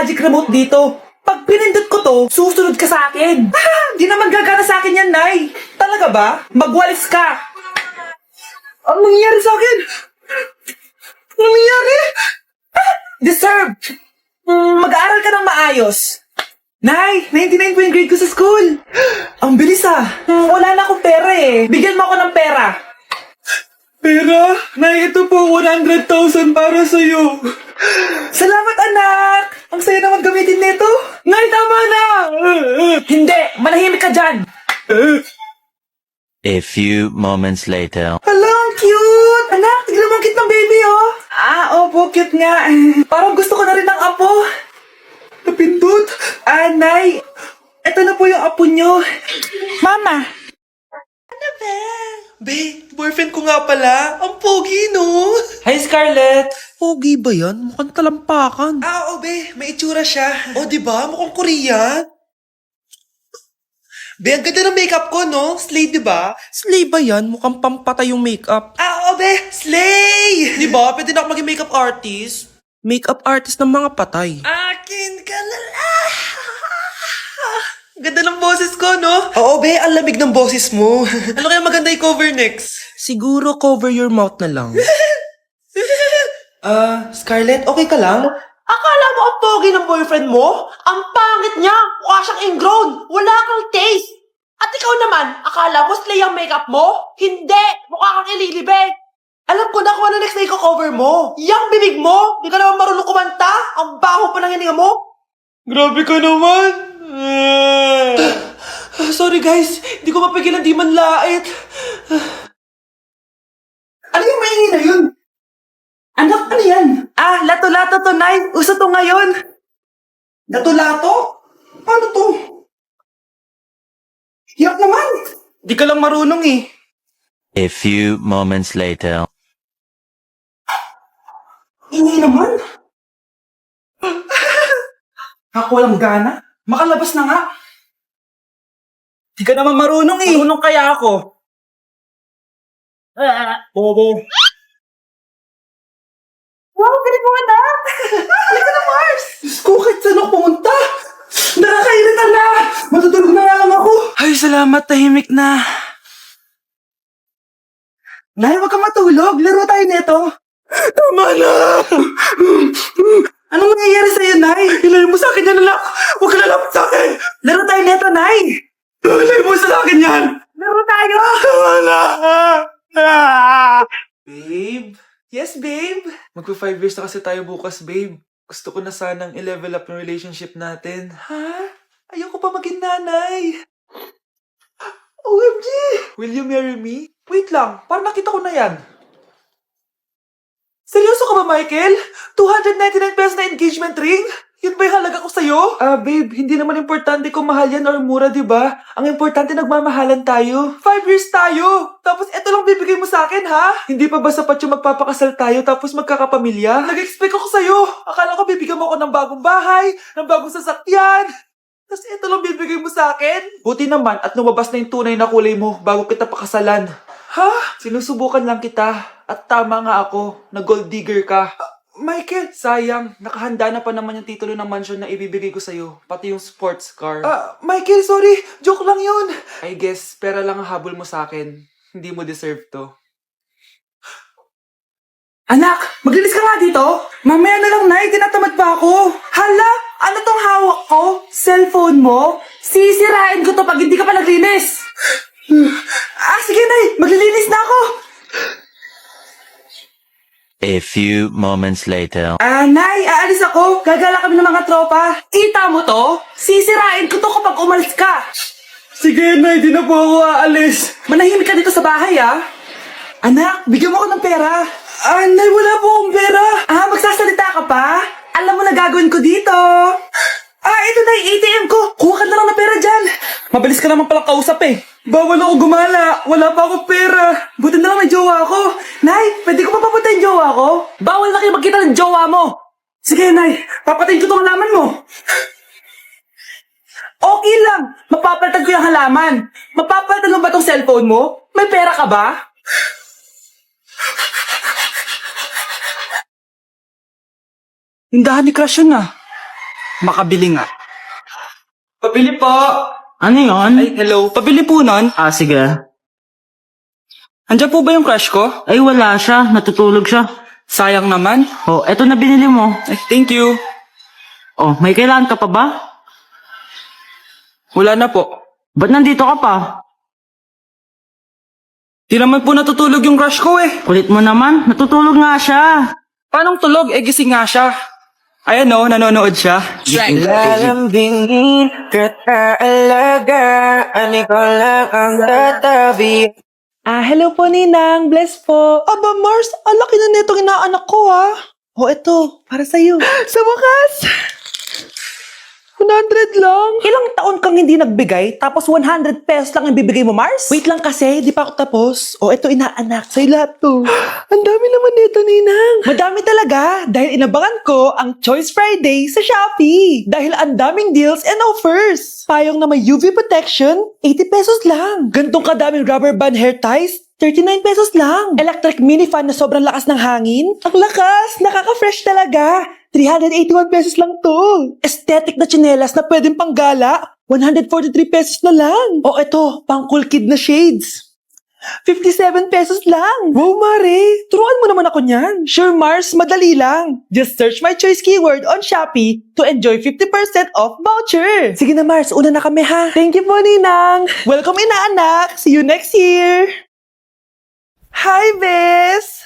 magic remote dito. Pag pinindot ko to, susunod ka sa akin. Di naman gagana sa akin yan, Nay. Talaga ba? Magwalis ka. Anong nangyayari sa akin? Anong nangyayari? Deserve. Mag-aaral ka ng maayos. Nay, 99 po yung grade ko sa school. Ang bilis wala na akong pera eh. Bigyan mo ako ng pera. Pera? Nay, ito po 100,000 para sa'yo. Salamat, anak. Ang saya naman gamitin nito. Nay, tama na. Hindi, manahimik ka dyan. A few moments later. Hala, ang cute. Anak, tignan mo ang cute ng baby, oh. Opo, cute nga. Parang gusto ko na rin ng apo. Napindot. Nay, eto na po yung apo nyo. Mama. Ano ba? Be, boyfriend ko nga pala. Ang pogi, no? Hi, Scarlett. Pogi ba yan? Mukhang talampakan. Oo, be. May itsura siya. O, diba? Mukhang Korean. Be, ang ganda ng makeup ko, no? Slay, diba? Slay ba yan? Mukhang pampatay yung makeup. Oo, be. Slay! Diba? Pwede na ako maging makeup artist. Makeup artist ng mga patay. Akin ka na lang! Ganda ng boses ko, no? Oo, be. Ang lamig ng boses mo. Ano kaya maganda i-cover next? Siguro cover your mouth na lang. Scarlett, okay ka lang? Akala mo ang pogi ng boyfriend mo? Ang pangit niya! Mukha siyang ingrown! Wala kang taste! At ikaw naman, akala mo slay ang makeup mo? Hindi! Mukha kang ililibig! Alam ko na kung ano next na i-cover mo! Yang bibig mo! Di ka naman marunong kumanta! Ang baho pa ng hininga mo! Grabe ka naman! Sorry guys, di ko mapigilan di man lait. Ano yung maingay na yun? Anak, ano yan? Lato-lato to, Nay. Uso to ngayon. Lato-lato? Paano to? Yak naman. Di ka lang marunong eh. A few moments later. Ingay naman. Ako walang gana. Makalabas na nga. Di ka naman marunong eh. Marunong kaya ako. Bobo. Wow, galing mo anak! Halika na, Mars! Diyos ko, kahit saan ako pumunta! Nakakairita na! Matutulog na nga lang ako! Ay, salamat, tahimik na. Nay, huwag kang matulog! Laro tayo nito! Tama na! Anong nangyayari sa'yo, Nay? Ilayin mo sa akin yan, anak! Huwag ka lalapit sa akin! Laro tayo nito, Nay! Ilayin mo sa akin yan! Laro tayo! Tama na! Babe? Yes, babe? Magpa 5 years na kasi tayo bukas, babe. Gusto ko na sanang i-level up yung relationship natin. Ha? Ayoko pa maging nanay! OMG! Will you marry me? Wait lang, parang nakita ko na yan. Seryoso ka ba, Michael? 299 pesos na engagement ring? Yun ba yung halaga ko sa'yo? Babe, hindi naman importante kung mahal yan or mura, di ba? Ang importante, nagmamahalan tayo. 5 years tayo! Tapos eto lang bibigay mo sa akin, ha? Hindi pa ba sapat yung magpapakasal tayo tapos magkakapamilya? Nag-expect ako sa'yo! Akala ko bibigyan mo ako ng bagong bahay, ng bagong sasakyan. Tapos eto lang bibigay mo sa akin? Buti naman at lumabas na yung tunay na kulay mo bago kita pakasalan. Ha? Sinusubukan lang kita at tama nga ako na gold digger ka. Michael! Sayang, nakahanda na pa naman yung titulo ng mansion na ibibigay ko sa'yo, pati yung sports car. Michael, sorry! Joke lang yun! I guess, pera lang ang habol mo sa akin. Hindi mo deserve to. Anak, maglinis ka nga dito. Mamaya na lang, Nay. Tinatamad pa ako. Hala, ano tong hawak ko? Cellphone mo? Sisirain ko to pag hindi ka pa naglinis. Sige, Nay. Maglilinis na ako. A few moments later. Nay, aalis ako. Gagala kami ng mga tropa. Kita mo to? Sisirain ko to kapag umalis ka. Sige, Nay, di na po ako aalis. Manahimik ka dito sa bahay, Anak, bigyan mo ako ng pera. Nay, wala po akong pera. Magsasalita ka pa? Alam mo na gagawin ko dito. Ito na yung ATM ko. Kuha ka na lang ng pera dyan. Mabilis ka naman palang kausap eh. Bawal ako gumala. Wala pa akong pera. Buti na lang may jowa ako. Nay, pwede ko pa papunta yung jowa ko? Bawal na kayo magkita ng jowa mo. Sige, Nay. Papatayin ko itong halaman mo. Okay lang. Mapapalitan ko yung halaman. Mapapalitan mo ba itong cellphone mo? May pera ka ba? Tindahan ni Crush yun makabili nga. Pabili po! Ano yun? Ay, hello. Pabili po nun. Ah, sige. Andiyan po ba yung crush ko? Ay, wala siya. Natutulog siya. Sayang naman. Oh, eto na binili mo. Ay, thank you. Oh, may kailangan ka pa ba? Wala na po. Ba't nandito ka pa? Di naman po natutulog yung crush ko eh. Kulit mo naman. Natutulog nga siya. Paanong tulog? Eh, gising nga siya. Ayan o, nanonood siya. Lalambingin kita alagaan, ikaw lang ang tatabi. Hello po, Ninang. Bless po. Aba, Mars, ang laki na netong inaanak ko, ha? O, eto, para sa'yo. Sa wakas! 100 lang. Ilang taon kang hindi nagbigay, tapos 100 pesos lang ang bibigay mo, Mars? Wait lang kasi, di pa ako tapos. O, eto, inaanak. Sa'yo lahat to. Ang dami naman nito, Ninang. Madami talaga, dahil inabangan ko ang Choice Friday sa Shopee. Dahil ang daming deals and offers. Payong na may UV protection, 80 pesos lang. Gantong kadaming rubber band hair ties, 39 pesos lang. Electric mini fan na sobrang lakas ng hangin. Ang lakas! Nakaka-fresh talaga. 381 pesos lang to. Aesthetic na tsinelas na pwedeng panggala. 143 pesos na lang. O eto, pang cool kid na shades. 57 pesos lang. Wow, Mare. Turuan mo naman ako niyan. Sure, Mars. Madali lang. Just search my choice keyword on Shopee to enjoy 50% off voucher. Sige na, Mars. Una na kami, ha? Thank you po, Ninang. Welcome, inaanak. See you next year. Hi, Bes!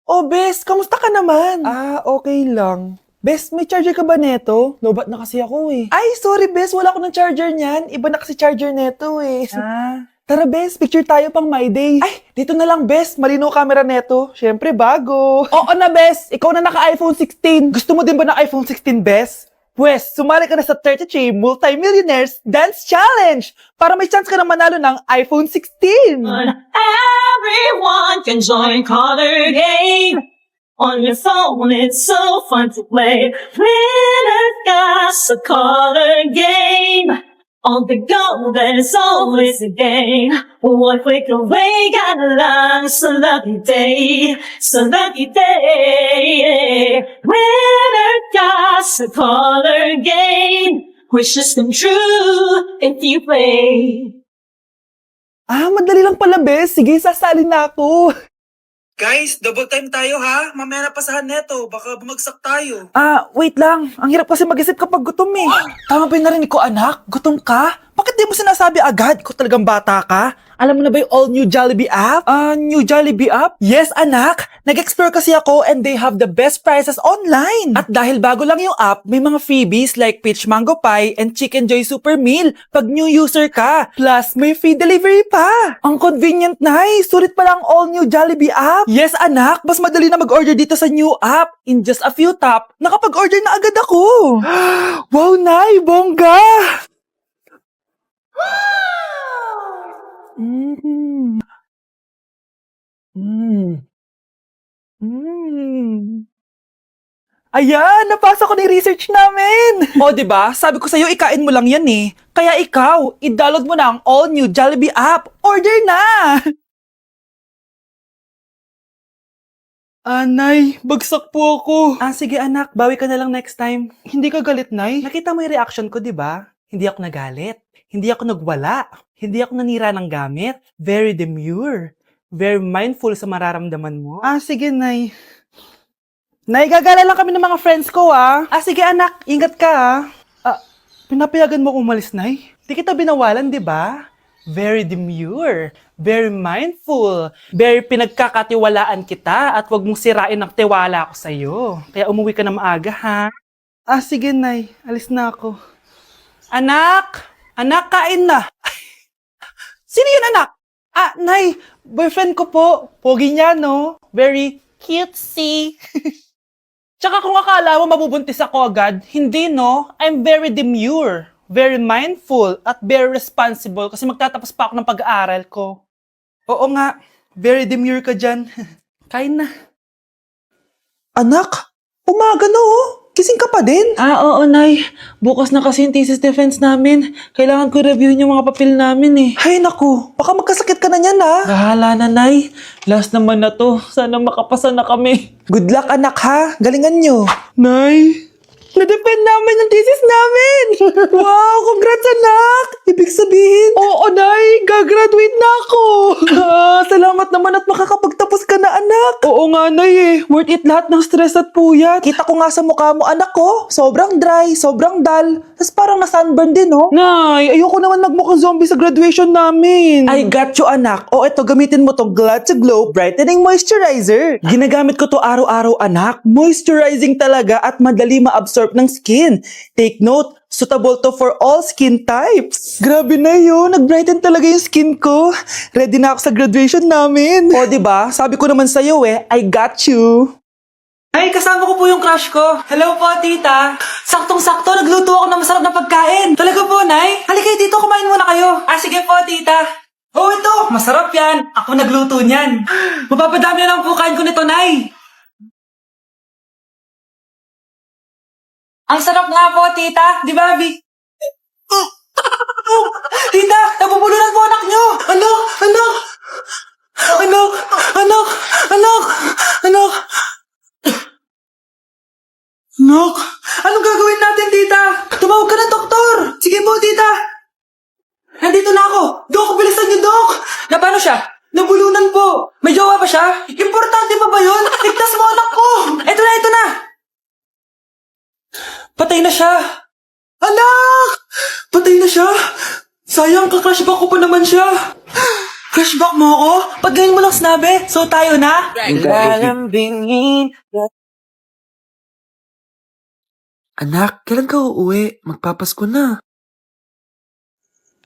Oh, Bes, kamusta ka naman? Okay lang. Bes, may charger ka ba neto? Lobat na kasi ako eh. Ay, sorry, Bes. Wala ko ng charger niyan. Iba na kasi charger neto eh. Tara, Bes. Picture tayo pang my day. Ay, dito na lang, Bes. Malinaw camera neto. Siyempre, bago. Oo na, Bes. Ikaw na naka-iPhone 16. Gusto mo din ba ng iPhone 16, Bes? Pwes, sumali ka na sa 33 Multi-Millionaires Dance Challenge para may chance ka na manalo ng iPhone 16. Everyone can join Color Game. On your phone, it's so fun to play. Winner's got a Color Game. On the go, there's always a game. One click away, got a lot. It's a lucky day. It's a lucky day. Winner got a Color Game. Wishes come true if you play. Madali lang pala, Bes. Sige, sasali na ako. Guys, double time tayo ha. Mamaya na pasahan neto. Baka bumagsak tayo. Wait lang. Ang hirap kasi mag-isip kapag gutom eh. Tama ba yung narinig ko, anak? Gutom ka? Bakit di mo sinasabi agad? Ikaw talagang bata ka? Alam mo na ba yung all new Jollibee app? New Jollibee app? Yes, anak. Nag-explore kasi ako and they have the best prices online. At dahil bago lang yung app, may mga freebies like peach mango pie and chicken joy super meal pag new user ka. Plus, may free delivery pa. Ang convenient, Nay. Sulit pala ang all new Jollibee app. Yes, anak. Mas madali na mag-order dito sa new app. In just a few tap, nakapag-order na agad ako. Wow, Nay. Bongga! Ayan, napasa ko na yung research namin. O, diba? Sabi ko sa'yo, ikain mo lang yan eh. Kaya ikaw, i-download mo na ang all-new Jollibee app. Order na! Nay, bagsak po ako. Sige anak, bawi ka na lang next time. Hindi ka galit, Nay? Nakita mo yung reaction ko, diba? Hindi ako nagalit. Hindi ako nagwala. Hindi ako nanira ng gamit. Very demure. Very mindful sa mararamdaman mo. Sige, Nay. Nay, gagala lang kami ng mga friends ko, sige, anak. Ingat ka, pinapayagan mo akong umalis, Nay? Di kita binawalan, di ba? Very demure. Very mindful. Very pinagkakatiwalaan kita at wag mong sirain ang tiwala ko sa'yo. Kaya umuwi ka na maaga, ha? Sige, Nay. Alis na ako. Anak! Anak, kain na! Sino yun, anak? Nay, boyfriend ko po. Pogi niya, no? Very cutesy. Tsaka kung akala mo mabubuntis ako agad, hindi, no? I'm very demure, very mindful, at very responsible kasi magtatapos pa ako ng pag-aaral ko. Oo nga, very demure ka dyan. Kain na. Anak, umaga na oh. Gising ka pa din? Oo, Nay. Bukas na kasi yung thesis defense namin. Kailangan ko reviewin yung mga papel namin eh. Hay naku, baka magkasakit ka na niyan Bahala na, Nay. Last naman na to. Sana makapasa na kami. Good luck, anak ha. Galingan nyo. Nay, Na-defend namin ang thesis namin! Wow, congrats anak! Ibig sabihin, oo Nay, gagraduate na ako! Salamat naman at makakapagtapos ka na anak! Oo nga Nay eh, worth it lahat ng stress at puyat. Kita ko nga sa mukha mo anak ko, sobrang dry, sobrang dull, tas parang na-sunburn din oh. Nay, ayoko naman magmukhang zombie sa graduation namin. I got you anak. O eto, gamitin mo tong Glad to Glow Brightening Moisturizer. Ginagamit ko to araw-araw anak. Moisturizing talaga at madali ma-absorb ng skin. Take note, suitable to for all skin types. Grabe na yun, nag-brighten talaga yung skin ko. Ready na ako sa graduation namin. O diba, sabi ko naman sa'yo I got you. Ay, kasama ko po yung crush ko. Hello po, tita. Saktong-sakto, nagluto ako ng masarap na pagkain. Talaga po, Nay? Halika dito, kumain muna kayo. Sige po, tita. Oh, ito, masarap yan. Ako nagluto niyan. Mapapadami na lang po kain ko nito, Nay. Ang sarap nga po, tita. Di ba, Abby? Tita, nabubulunan po anak nyo. Anak, anak. Anak, anak, anak, anak. Anak, anong gagawin natin, tita? Tumawag ka ng doktor. Sige po, tita. Nandito na ako. Dok, bilisan niyo, Dok. Na paano siya? Nabulunan po. May jowa ba siya? Importante pa ba yun? Ligtas mo anak ko. Ito na. Patay na siya. Anak! Patay na siya. Sayang, ka-crushback ko pa naman siya. Crushback mo ako? Pag ganyan mo lang sinabi, so tayo na? Lalambingin. Anak, kailan ka uuwi? Magpapasko na.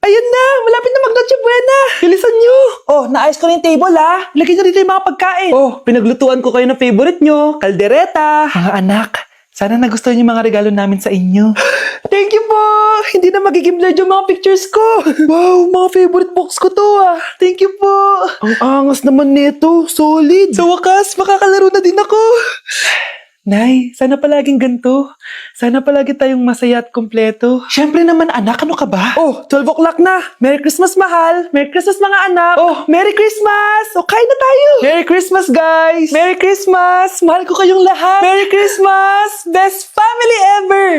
Ayun na! Malapit na mag-Noche Buena! Bilisan nyo! Oh, naayos ko na yung table ha! Lagay nyo dito yung mga pagkain! Oh, pinaglutuan ko kayo ng favorite nyo, kaldereta! Mga anak, sana nagustuhan yung mga regalo namin sa inyo. Thank you po! Hindi na magiging blurred yung mga pictures ko! Wow, mga favorite box ko to ah! Thank you po! Ang angas naman nito, solid! Sa wakas, makakalaro na din ako! Nay, sana palaging ganito. Sana palagi tayong masaya at kompleto. Siyempre naman anak, ano ka ba? Oh, 12 o'clock na. Merry Christmas mahal. Merry Christmas mga anak. Oh, Merry Christmas. O, kain na tayo. Merry Christmas guys. Merry Christmas. Mahal ko kayong lahat. Merry Christmas. Best family ever.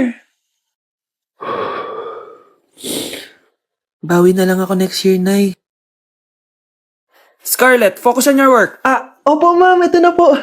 Bawi na lang ako next year, Nay. Scarlett, focus on your work. Opo ma'am, ito na po.